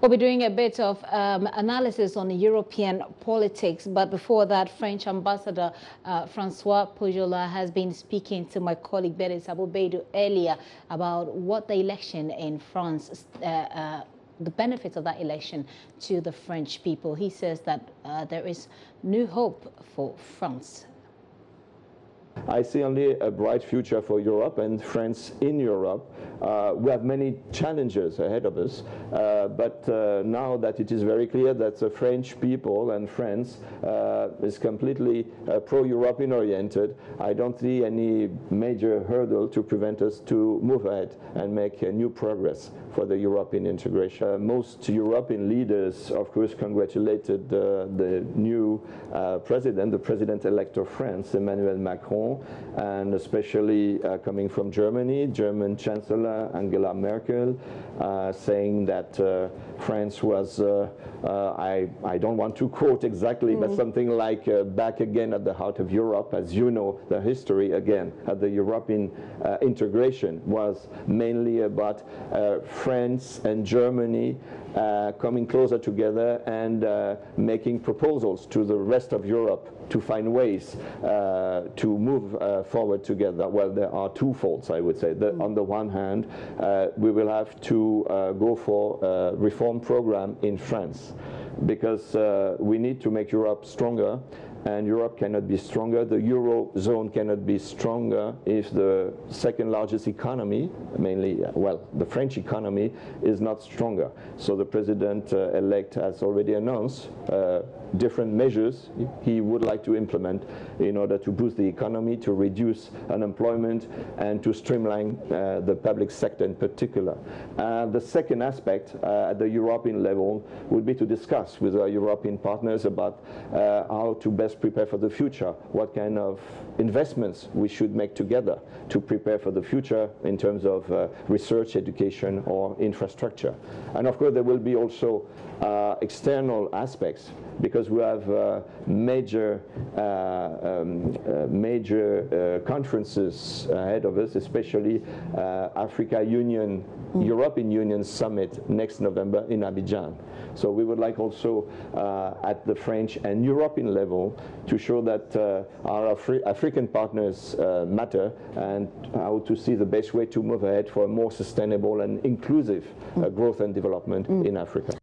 We'll be doing a bit of analysis on European politics, but before that, French Ambassador Francois Pujola has been speaking to my colleague Beres Aboubeidou earlier about what the election in France, the benefits of that election to the French people. He says that there is new hope for France. I see only a bright future for Europe and France in Europe. We have many challenges ahead of us, but now that it is very clear that the French people and France is completely pro-European oriented, I don't see any major hurdle to prevent us to move ahead and make new progress for the European integration. Most European leaders, of course, congratulated the new president, the president-elect of France, Emmanuel Macron, and especially coming from Germany, German Chancellor Angela Merkel, saying that France was, I don't want to quote exactly, but something like back again at the heart of Europe. As you know, the history again at the European integration was mainly about France and Germany coming closer together and making proposals to the rest of Europe to find ways to move forward together. Well, there are two faults, I would say. On the one hand, we will have to go for a reform program in France, because we need to make Europe stronger, and Europe cannot be stronger, the Eurozone cannot be stronger if the second largest economy, mainly, well, the French economy, is not stronger. So the president-elect has already announced different measures he would like to implement in order to boost the economy, to reduce unemployment, and to streamline the public sector in particular. The second aspect at the European level would be to discuss with our European partners about how to best prepare for the future, what kind of investments we should make together to prepare for the future in terms of research, education, or infrastructure. And of course, there will be also external aspects, because we have major conferences ahead of us, especially Africa Union, European Union Summit next November in Abidjan. So we would like also at the French and European level to show that our African partners matter, and how to see the best way to move ahead for a more sustainable and inclusive growth and development in Africa.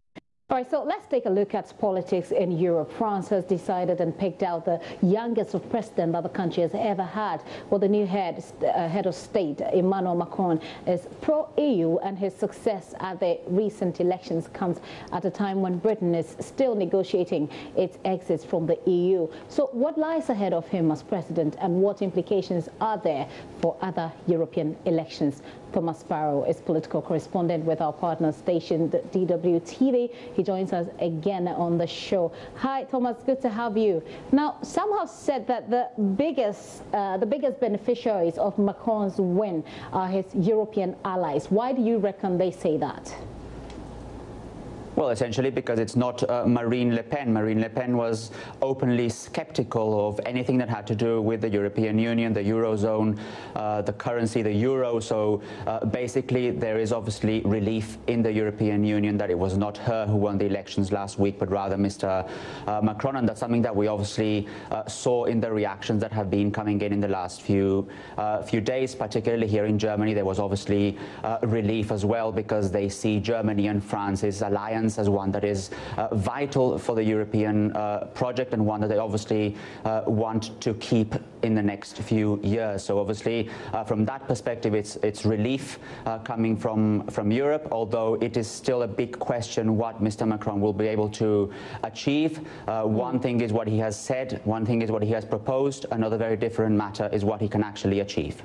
All right, so let's take a look at politics in Europe. France has decided and picked out the youngest president that the country has ever had. Well, the new head of state, Emmanuel Macron, is pro-EU, and his success at the recent elections comes at a time when Britain is still negotiating its exit from the EU. So what lies ahead of him as president, and what implications are there for other European elections? Thomas Sparrow is political correspondent with our partner station, the DW-TV. He joins us again on the show. Hi, Thomas. Good to have you. Now, some have said that the biggest beneficiaries of Macron's win are his European allies. Why do you reckon they say that? Well, essentially because it's not Marine Le Pen. Marine Le Pen was openly skeptical of anything that had to do with the European Union, the Eurozone, the currency, the euro. So basically there is obviously relief in the European Union that it was not her who won the elections last week, but rather Mr. Macron. And that's something that we obviously saw in the reactions that have been coming in the last few days, particularly here in Germany. There was obviously relief as well, because they see Germany and France's alliance as one that is vital for the European project, and one that they obviously want to keep in the next few years. So obviously from that perspective it's relief coming from Europe, although it is still a big question what Mr. Macron will be able to achieve. One thing is what he has said, one thing is what he has proposed, another very different matter is what he can actually achieve.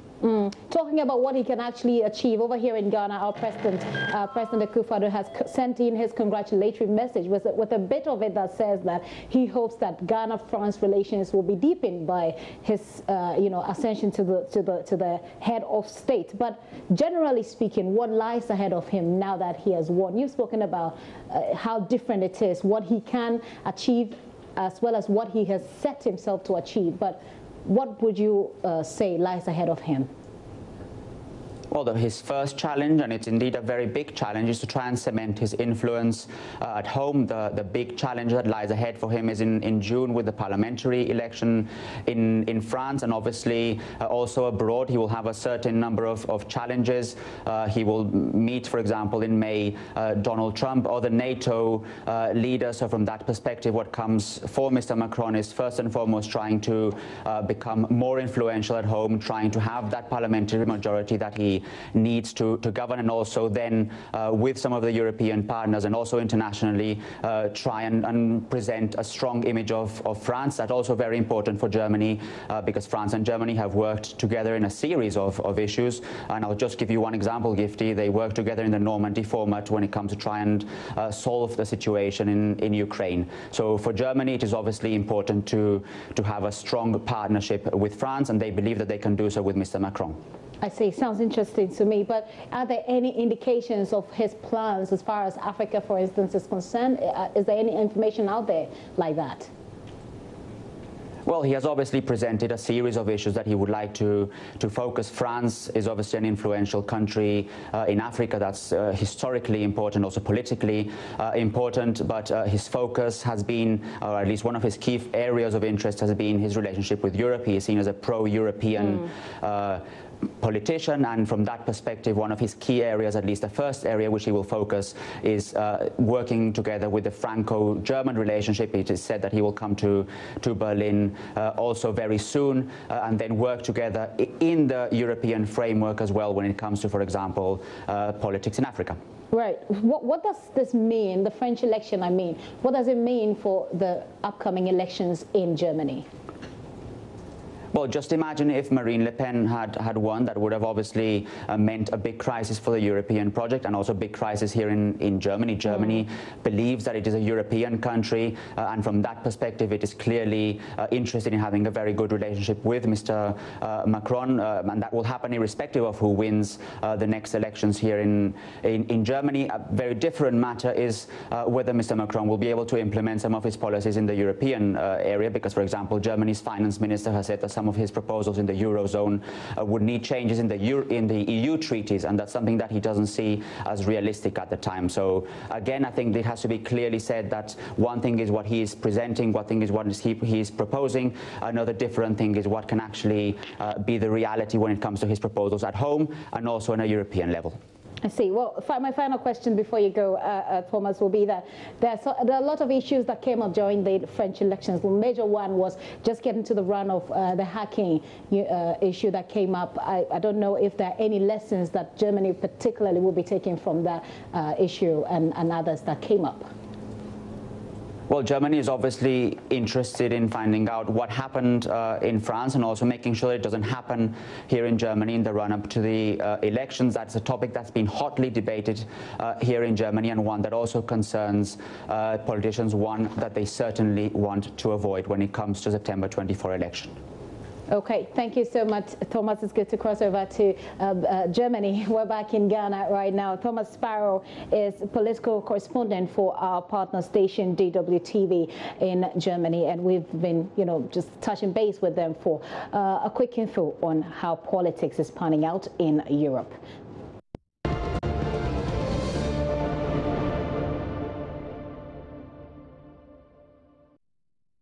Talking about what he can actually achieve, over here in Ghana, our President Akufo-Addo has sent in his congratulatory message with a bit of it that says that he hopes that Ghana-France relations will be deepened by his ascension to the head of state. But generally speaking, what lies ahead of him now that he has won? You've spoken about how different it is, what he can achieve as well as what he has set himself to achieve. But what would you say lies ahead of him? Well, his first challenge, and it's indeed a very big challenge, is to try and cement his influence at home. The big challenge that lies ahead for him is in June with the parliamentary election in France, and obviously also abroad. He will have a certain number of challenges. He will meet, for example, in May, Donald Trump or the NATO leader. So from that perspective, what comes for Mr. Macron is first and foremost trying to become more influential at home, trying to have that parliamentary majority that he needs to govern, and also then with some of the European partners and also internationally try and present a strong image of France. That's also very important for Germany because France and Germany have worked together in a series of issues, and I'll just give you one example, Gifty. They worked together in the Normandy format when it comes to try and solve the situation in Ukraine. So for Germany it is obviously important to have a strong partnership with France, and they believe that they can do so with Mr. Macron. I see. Sounds interesting to me. But are there any indications of his plans as far as Africa, for instance, is concerned? Is there any information out there like that? Well, he has obviously presented a series of issues that he would like to focus. France is obviously an influential country in Africa that's historically important, also politically important, but his focus has been, or at least one of his key areas of interest has been his relationship with Europe. He is seen as a pro-European politician, and from that perspective, one of his key areas, at least the first area which he will focus, is working together with the Franco-German relationship. It is said that he will come to Berlin also very soon and then work together in the European framework as well when it comes to, for example, politics in Africa. Right. What does this mean, the French election, I mean? What does it mean for the upcoming elections in Germany? Well, just imagine if Marine Le Pen had won. That would have obviously meant a big crisis for the European project, and also a big crisis here in Germany. Germany believes that it is a European country, and from that perspective, it is clearly interested in having a very good relationship with Mr. Macron, and that will happen irrespective of who wins the next elections here in Germany. A very different matter is whether Mr. Macron will be able to implement some of his policies in the European area, because, for example, Germany's finance minister has said that some of his proposals in the Eurozone would need changes in the EU treaties, and that's something that he doesn't see as realistic at the time. So again, I think it has to be clearly said that one thing is what he is presenting, one thing is what he is proposing, another different thing is what can actually be the reality when it comes to his proposals at home and also on a European level. I see. Well, my final question before you go, Thomas, will be that there are a lot of issues that came up during the French elections. The major one was just getting to the run of the hacking issue that came up. I don't know if there are any lessons that Germany particularly will be taking from that issue and others that came up. Well, Germany is obviously interested in finding out what happened in France and also making sure it doesn't happen here in Germany in the run-up to the elections. That's a topic that's been hotly debated here in Germany, and one that also concerns politicians, one that they certainly want to avoid when it comes to September 24 election. Okay, thank you so much, Thomas. It's good to cross over to Germany. We're back in Ghana right now. Thomas Sparrow is political correspondent for our partner station DWTV in Germany, and we've been, just touching base with them for a quick info on how politics is panning out in Europe.